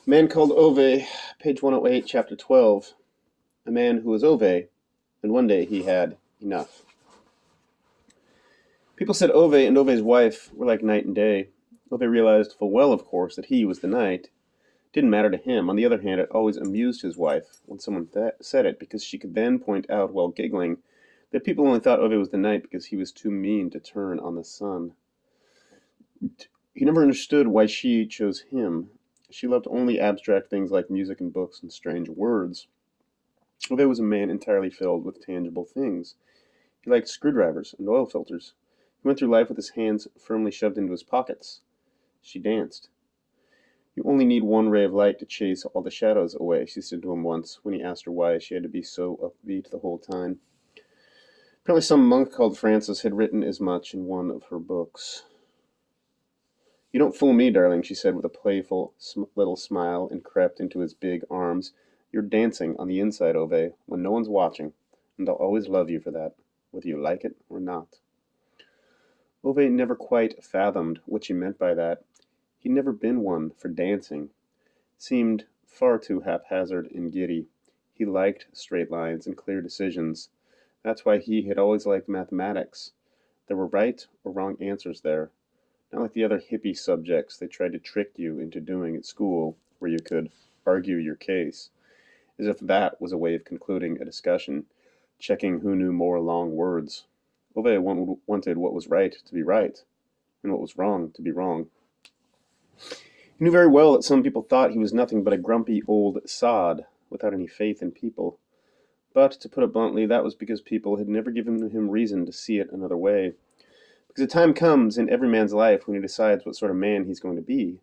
Man Called Ove, page 108, chapter 12. A man who was Ove, and one day he had enough. People said Ove and Ove's wife were like night and day. Ove realized full well, of course, that he was the night. It didn't matter to him. On the other hand, it always amused his wife when someone said it, because she could then point out, while giggling, that people only thought Ove was the night because he was too mean to turn on the sun. He never understood why she chose him. She loved only abstract things like music and books and strange words. Ove was a man entirely filled with tangible things. He liked screwdrivers and oil filters. He went through life with his hands firmly shoved into his pockets. She danced. You only need one ray of light to chase all the shadows away, she said to him once, when he asked her why she had to be so upbeat the whole time. Apparently some monk called Francis had written as much in one of her books. You don't fool me, darling, she said with a playful little smile, and crept into his big arms. You're dancing on the inside, Ove, when no one's watching, and I'll always love you for that, whether you like it or not. Ove never quite fathomed what she meant by that. He'd never been one for dancing. It seemed far too haphazard and giddy. He liked straight lines and clear decisions. That's why he had always liked mathematics. There were right or wrong answers there. Not like the other hippie subjects they tried to trick you into doing at school, where you could argue your case, as if that was a way of concluding a discussion, checking who knew more long words. Ove wanted what was right to be right, and what was wrong to be wrong. He knew very well that some people thought he was nothing but a grumpy old sod, without any faith in people. But, to put it bluntly, that was because people had never given him reason to see it another way. Because a time comes in every man's life when he decides what sort of man he's going to be,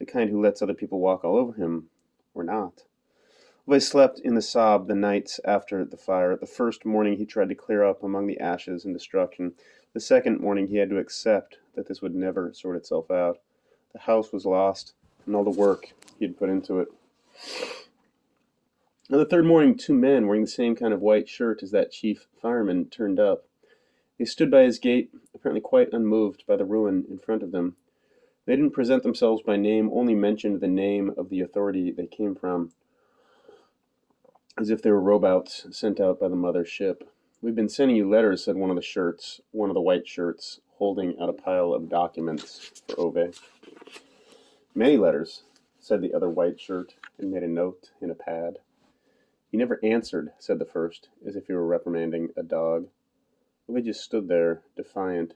the kind who lets other people walk all over him, or not. Ove slept in the sob the nights after the fire. The first morning he tried to clear up among the ashes and destruction. The second morning he had to accept that this would never sort itself out. The house was lost, and all the work he had put into it. On the third morning, two men wearing the same kind of white shirt as that chief fireman turned up. They stood by his gate, apparently quite unmoved by the ruin in front of them. They didn't present themselves by name, only mentioned the name of the authority they came from, as if they were robots sent out by the mother ship. We've been sending you letters, said one of the white shirts, holding out a pile of documents for Ove. Many letters, said the other white shirt, and made a note in a pad. You never answered, said the first, as if he were reprimanding a dog. Ove just stood there, defiant.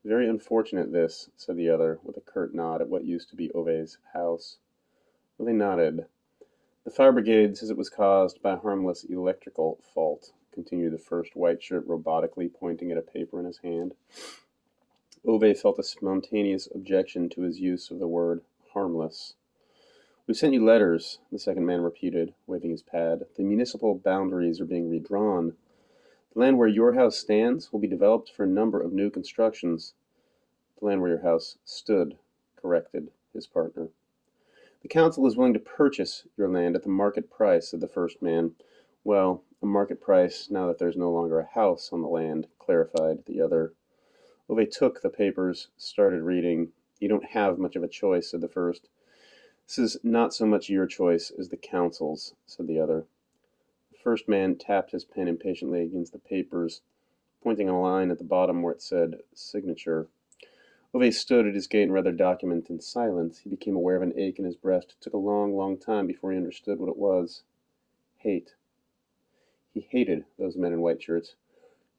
Very unfortunate, this, said the other, with a curt nod at what used to be Ove's house. Ove nodded. The fire brigade says it was caused by a harmless electrical fault, continued the first white shirt robotically, pointing at a paper in his hand. Ove felt a spontaneous objection to his use of the word harmless. We sent you letters, the second man repeated, waving his pad. The municipal boundaries are being redrawn. The land where your house stands will be developed for a number of new constructions. The land where your house stood, corrected his partner. The council is willing to purchase your land at the market price, said the first man. Well, a market price now that there's no longer a house on the land, clarified the other. Ove took the papers, started reading. You don't have much of a choice, said the first. This is not so much your choice as the council's, said the other. The first man tapped his pen impatiently against the papers, pointing a line at the bottom where it said signature. Ove stood at his gate and read the document in silence. He became aware of an ache in his breast. It took a long, long time before he understood what it was. Hate. He hated those men in white shirts.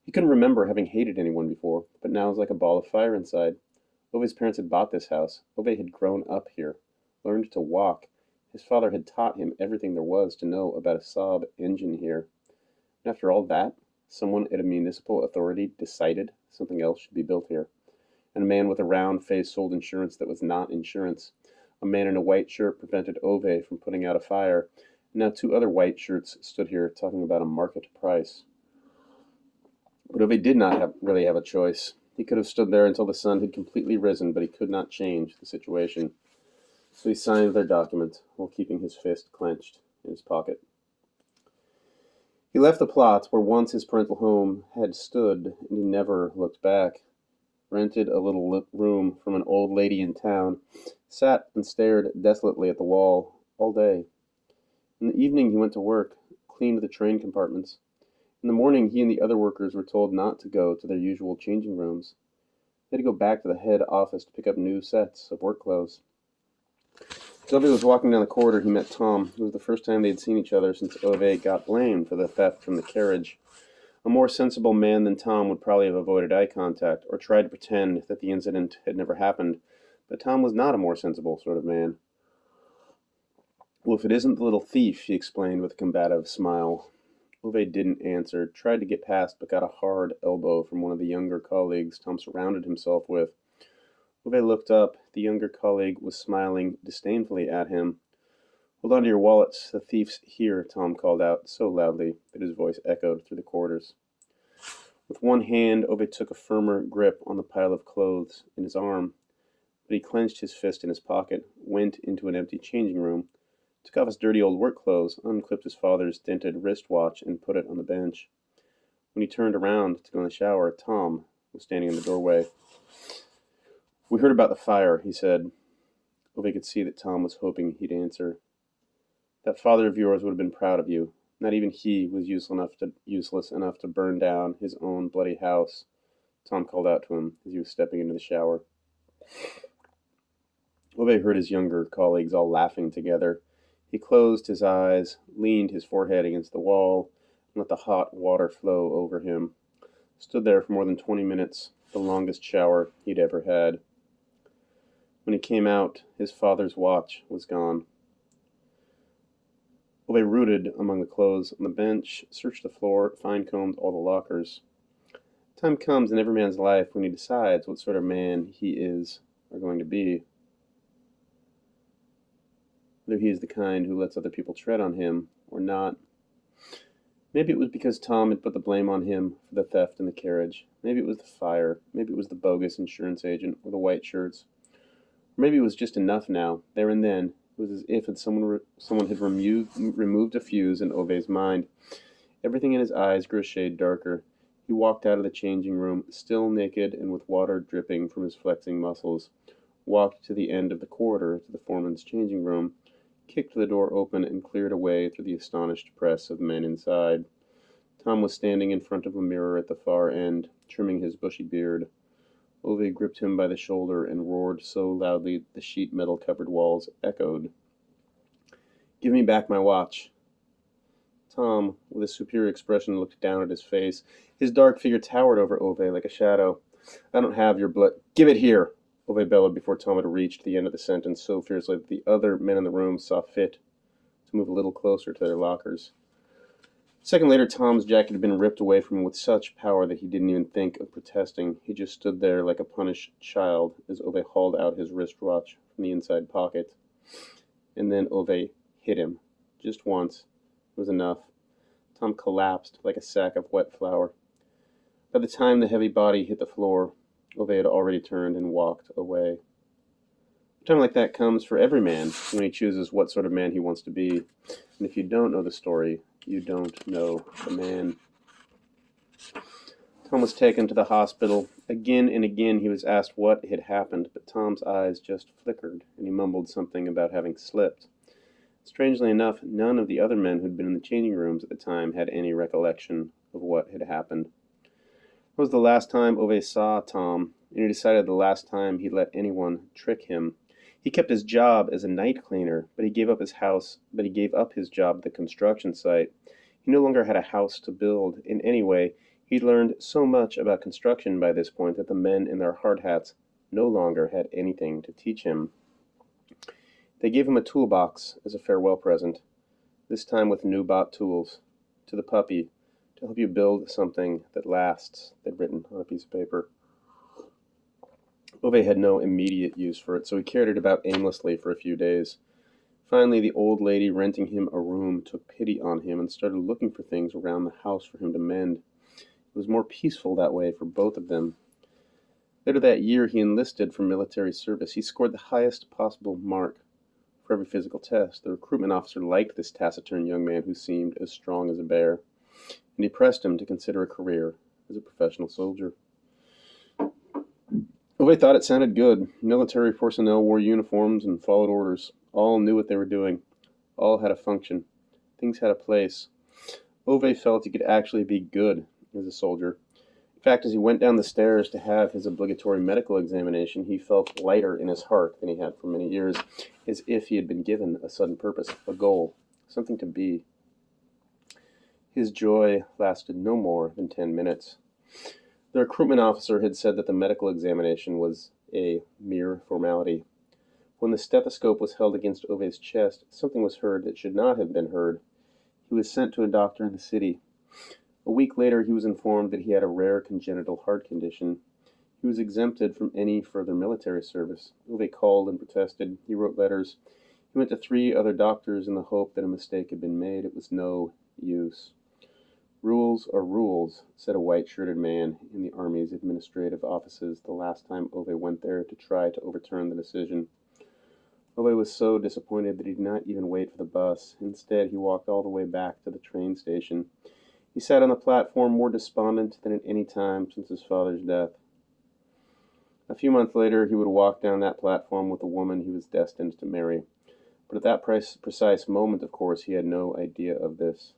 He couldn't remember having hated anyone before, but now it was like a ball of fire inside. Ove's parents had bought this house. Ove had grown up here, learned to walk. His father had taught him everything there was to know about a Saab engine here. And after all that, someone at a municipal authority decided something else should be built here. And a man with a round face sold insurance that was not insurance. A man in a white shirt prevented Ove from putting out a fire. And now two other white shirts stood here talking about a market price. But Ove did not really have a choice. He could have stood there until the sun had completely risen, but he could not change the situation. So he signed their document while keeping his fist clenched in his pocket. He left the plot where once his parental home had stood, and he never looked back. Rented a little room from an old lady in town, sat and stared desolately at the wall, all day. In the evening he went to work, cleaned the train compartments. In the morning he and the other workers were told not to go to their usual changing rooms. They had to go back to the head office to pick up new sets of work clothes. As Ove was walking down the corridor, he met Tom. It was the first time they had seen each other since Ove got blamed for the theft from the carriage. A more sensible man than Tom would probably have avoided eye contact or tried to pretend that the incident had never happened, but Tom was not a more sensible sort of man. "Well, if it isn't the little thief," she explained with a combative smile. Ove didn't answer, tried to get past, but got a hard elbow from one of the younger colleagues Tom surrounded himself with. Ove looked up. The younger colleague was smiling disdainfully at him. "Hold on to your wallets. The thief's here," Tom called out, so loudly that his voice echoed through the corridors. With one hand, Ove took a firmer grip on the pile of clothes in his arm, but he clenched his fist in his pocket, went into an empty changing room, took off his dirty old work clothes, unclipped his father's dented wristwatch, and put it on the bench. When he turned around to go in the shower, Tom was standing in the doorway. "We heard about the fire," he said. Ove could see that Tom was hoping he'd answer. "That father of yours would have been proud of you. Not even he was useless enough to burn down his own bloody house," Tom called out to him as he was stepping into the shower. Ove heard his younger colleagues all laughing together. He closed his eyes, leaned his forehead against the wall, and let the hot water flow over him. Stood there for more than 20 minutes, the longest shower he'd ever had. When he came out, his father's watch was gone. Ove rooted among the clothes on the bench, searched the floor, fine-combed all the lockers. Time comes in every man's life when he decides what sort of man he is or going to be. Whether he is the kind who lets other people tread on him or not. Maybe it was because Tom had put the blame on him for the theft in the carriage. Maybe it was the fire. Maybe it was the bogus insurance agent or the white shirts. Or maybe it was just enough now, there and then. It was as if someone had removed a fuse in Ove's mind. Everything in his eyes grew a shade darker. He walked out of the changing room, still naked and with water dripping from his flexing muscles, walked to the end of the corridor to the foreman's changing room, kicked the door open, and cleared a way through the astonished press of men inside. Tom was standing in front of a mirror at the far end, trimming his bushy beard. Ove gripped him by the shoulder and roared so loudly the sheet metal-covered walls echoed. "Give me back my watch." Tom, with a superior expression, looked down at his face. His dark figure towered over Ove like a shadow. "I don't have your blood. Give it here!" Ove bellowed before Tom had reached the end of the sentence so fiercely that the other men in the room saw fit to move a little closer to their lockers. A second later, Tom's jacket had been ripped away from him with such power that he didn't even think of protesting. He just stood there like a punished child as Ove hauled out his wristwatch from the inside pocket. And then Ove hit him. Just once. It was enough. Tom collapsed like a sack of wet flour. By the time the heavy body hit the floor, Ove had already turned and walked away. A time like that comes for every man when he chooses what sort of man he wants to be. And if you don't know the story, you don't know the man. Tom was taken to the hospital. Again and again he was asked what had happened, but Tom's eyes just flickered, and he mumbled something about having slipped. Strangely enough, none of the other men who'd been in the changing rooms at the time had any recollection of what had happened. It was the last time Ove saw Tom, and he decided the last time he'd let anyone trick him. He kept his job as a night cleaner, but he gave up his job at the construction site. He no longer had a house to build. In any way, he'd learned so much about construction by this point that the men in their hard hats no longer had anything to teach him. They gave him a toolbox as a farewell present, this time with new bought tools, to the puppy, to help you build something that lasts, they'd written on a piece of paper. Ove had no immediate use for it, so he carried it about aimlessly for a few days. Finally, the old lady renting him a room took pity on him and started looking for things around the house for him to mend. It was more peaceful that way for both of them. Later that year, he enlisted for military service. He scored the highest possible mark for every physical test. The recruitment officer liked this taciturn young man who seemed as strong as a bear, and he pressed him to consider a career as a professional soldier. Ove thought it sounded good. Military personnel wore uniforms and followed orders. All knew what they were doing. All had a function. Things had a place. Ove felt he could actually be good as a soldier. In fact, as he went down the stairs to have his obligatory medical examination, he felt lighter in his heart than he had for many years, as if he had been given a sudden purpose, a goal, something to be. His joy lasted no more than 10 minutes. The recruitment officer had said that the medical examination was a mere formality. When the stethoscope was held against Ove's chest, something was heard that should not have been heard. He was sent to a doctor in the city. A week later, he was informed that he had a rare congenital heart condition. He was exempted from any further military service. Ove called and protested. He wrote letters. He went to 3 other doctors in the hope that a mistake had been made. It was no use. Rules are rules, said a white-shirted man in the Army's administrative offices the last time Ove went there to try to overturn the decision. Ove was so disappointed that he did not even wait for the bus. Instead, he walked all the way back to the train station. He sat on the platform more despondent than at any time since his father's death. A few months later, he would walk down that platform with the woman he was destined to marry. But at that precise moment, of course, he had no idea of this.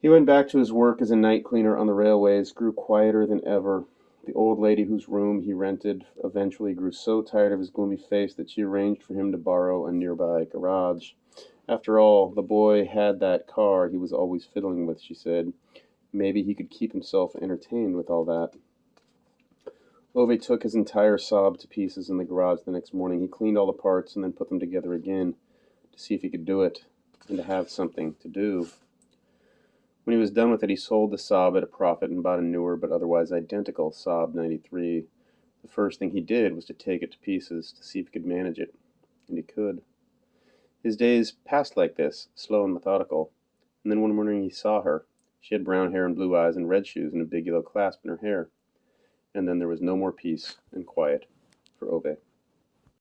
He went back to his work as a night cleaner on the railways, grew quieter than ever. The old lady whose room he rented eventually grew so tired of his gloomy face that she arranged for him to borrow a nearby garage. After all, the boy had that car he was always fiddling with, she said. Maybe he could keep himself entertained with all that. Ove took his entire Saab to pieces in the garage the next morning. He cleaned all the parts and then put them together again to see if he could do it and to have something to do. When he was done with it, he sold the Saab at a profit and bought a newer but otherwise identical Saab 93. The first thing he did was to take it to pieces to see if he could manage it. And he could. His days passed like this, slow and methodical. And then one morning he saw her. She had brown hair and blue eyes and red shoes and a big yellow clasp in her hair. And then there was no more peace and quiet for Ove.